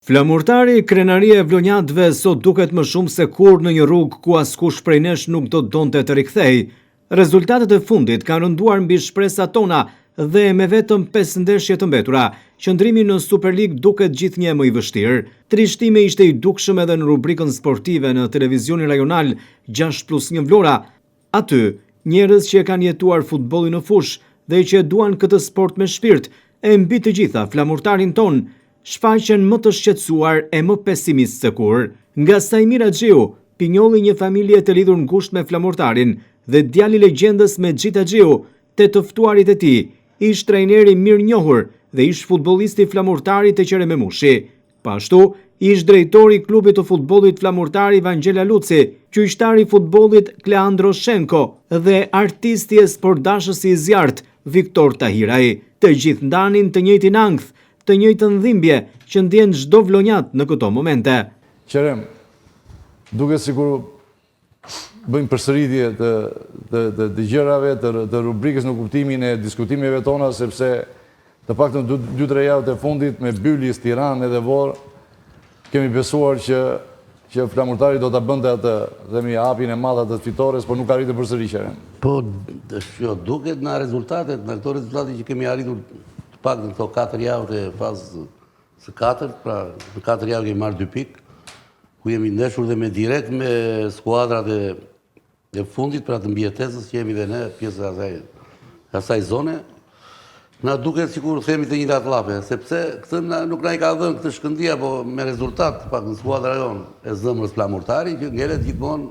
Flamurtari Krenaria e Vlonjatëve sot duket më shumë se kur në një rrugë ku askush prej nesh nuk do donte të rikthej. Rezultatet e fundit kanë rënduar mbi shpresat tona dhe me vetëm 5 ndeshje të mbetura, qëndrimi në Superlig duket gjithnjë më i vështirë. Trishtimi ishte i dukshëm edhe në rubrikën sportive në televizionin rajonal 6+1 Vlora. Aty, njerëz që e kanë jetuar futbollin në fush dhe që e duan këtë sport me shpirt, e mbi të gjitha flamurtarin ton, shfaqen më të shqetësuar e më pesimist se kur. Nga Sajmir Axhiu, pinjolli një familje të lidhur ngushtë me flamurtarin dhe djali legjendës Mexhit Axhiu, te të ftuarit e tij, ish trajneri mirë njohur dhe ish futbollisti flamurtarit të Qerememushi. Pashtu, ish drejtori i klubit të futbollit flamurtar Vangela Luci, qyqtari i futbollit Kleandro Shenko dhe artisti e sportdashësi i zjarrt Viktor Tahiraj. Të gjithë ndanin të njëjtin ankth, të njëjtën dhimbje që ndjen çdo vlonjat në këto momente. Qerem, duket sikur bëjmë përsëritje të gjërave, të rubrikës në kuptimin e diskutimeve tona, sepse të paktën 2-3 javët e fundit me Bylis, Tiranë edhe Vorë, kemi besuar që flamurtari do të bënte atë hapjen e madhe të fitores, por nuk arritë përsëri Qerem. Po, duket nga rezultatet, nga këto rezultate që kemi arritur të pak në këto 4 javë të fazë së 4, pra në 4 javë kemi marrë 2 pikë, ku jemi ndeshur dhe me direkt me skuadrat e fundit, pra të mbijetesës që jemi dhe ne pjesë e asaj zone. Na duket sikur themi të njëjtat llape, sepse këtë nuk na i ka dhënë këtë shkëndija, po me rezultat pak në skuadra jonë e zëmrës flamurtari, që ngelet gjithmonë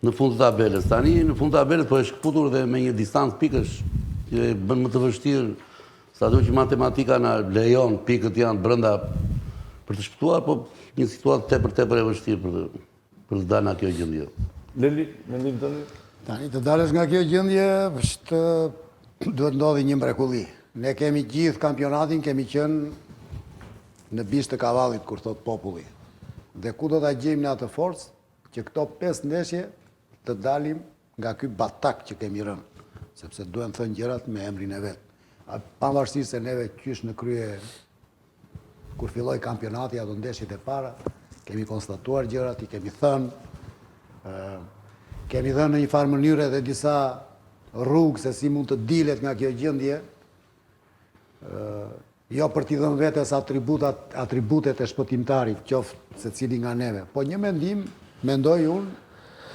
në fund të tabelës. Tani në fund të tabelës po është kputur dhe me një distancë pikësh që bën më të vështirë, sado që matematika na lejon pikët janë brenda për të shpëtuar, po një situatë tepër e vështirë për të dalë nga kjo gjendje. Leli, mendim tënd? Tani të dalësh nga kjo gjendje duhet ndodhi një mrekulli. Ne kemi gjithë kampionatin, kemi qenë në bizë të kavallit, kur thot populli. Dhe ku do ta gjejmë në atë forcë që këto 5 ndeshje të dalim nga ky batak që kemi rënë, sepse duhen thënë gjërat me emrin e vet. Pavarësisht se neve qysh në krye kur filloi kampionati ato ndeshjet e para, kemi konstatuar gjërat, i kemi thënë, kemi dhënë në një farë mënyrë edhe disa rrugë se si mund të dilet nga kjo gjendje, jo për t'i dhënë vetes atributet e shpëtimtarit, qoftë se cili nga neve. Po një mendim, mendoj unë,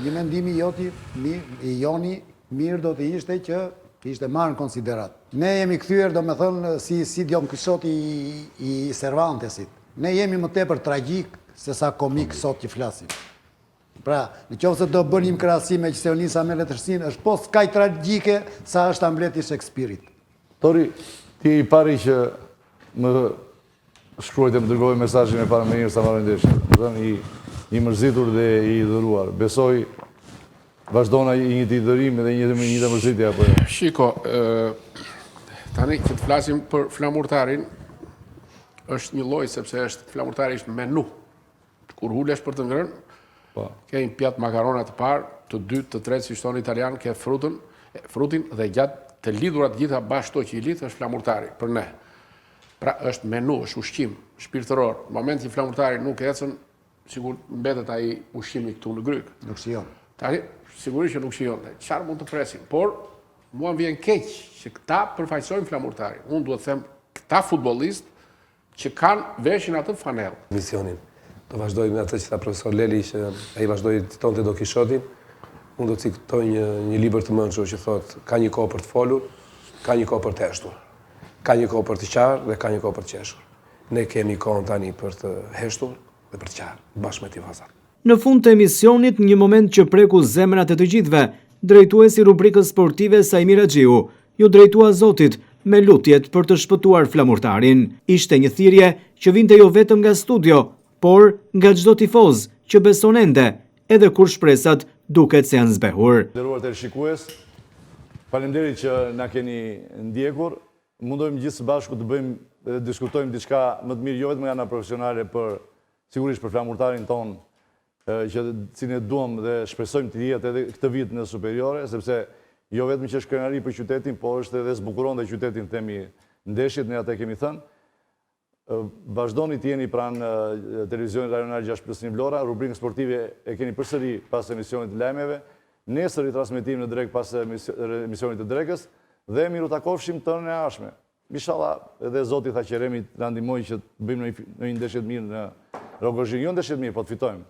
një mendim i joni mirë do të ishte që ishte marrë në konsiderat. Ne jemi kthyer, do me thënë, si Don Quixoti i Cervantesit. Ne jemi më tepër tragjik se sa komik sot që flasim. Pra, në qoftë se do bënim krahasime që Sionisa me letërsinë, është post kaq tragjike sa është Hamleti i Shakespeare-it. Tori, ti i pari që më shkruajtë më dërgoj mesazhin e para me njërë sa marrë ndeshje. I mërzitur dhe i dhëruar. Besoj vazhdona një të i dhërim dhe një të mërzitja. Shiko, tani që të flasim për flamurtarin, është një loj, sepse flamurtari është menu. Kur hulesh për të ngrënë, ke një pjatë makarona të parë, të dytë, të tretë, si shtonë italian, ke frutin dhe gjatë të lidhurat gjitha bashkë to që i lidhë, është flamurtari, për ne. Pra është menu, është ushqim, shpirtëror. Në moment që flamurtari nuk ecën, sigur mbetet ai ushqimi këtu në Gryk. Nuk shijon. Tani, sigurisht që nuk shijon. Çfarë mund të presim? Por, mua më vjen keq që këta përfaqësojnë flamurtarin. Unë duhet të them këta futbollistë që kanë veshin atë fanell. Misionin. Do vazhdoj me atë që tha profesor Leli, që ai vazhdoi të tonte Don Quixotin. Unë do të citoj një libër të mençur që thotë ka një kohë për të folur, ka një kohë për të heshtur. Ka një kohë për të qarë dhe ka një kohë për të qeshur. Ne kemi kohën tani për të heshtur dhe për të qarë, bashkë me tifozat. Në fund të emisionit, një moment që preku zemrat e të gjithëve, drejtuesi rubrikës sportive Sajmir Axhiu ju drejtua Zotit me lutjet për të shpëtuar flamurtarin. Ishte një thirrje që vinte jo vetëm nga studio, por nga çdo tifoz që beson ende, edhe kur shpresat duket se janë zbehur. Nderuar teleshikues, faleminderit që na keni ndjekur. Mundojmë gjithë së bashku të bëjmë dhe diskutojmë diçka më të mirë, jo vetëm nga ana profesionale, për sigurisht për flamurtarin ton, që cilin e duam dhe shpresojmë të jetë edhe këtë vit në superiore, sepse jo vetëm që është krenari për qytetin, po është edhe zbukuron dhe qytetin, themi ndeshjet, ne atë kemi thënë. vazhdoni të jeni pranë televizionit rajonal 6+1 Vlora, rubrikën sportive e keni përsëri pas emisionit të lajmeve, nesër i transmetim në drek pas emisionit të drekës, dhe miru takofshim të në ashme. Inshallah, edhe Zoti tha qeremi të ndihmojë që të bëjmë në një ndeshje të mirë në Rogozhin, jo ndeshje të mirë, po të fitojmë.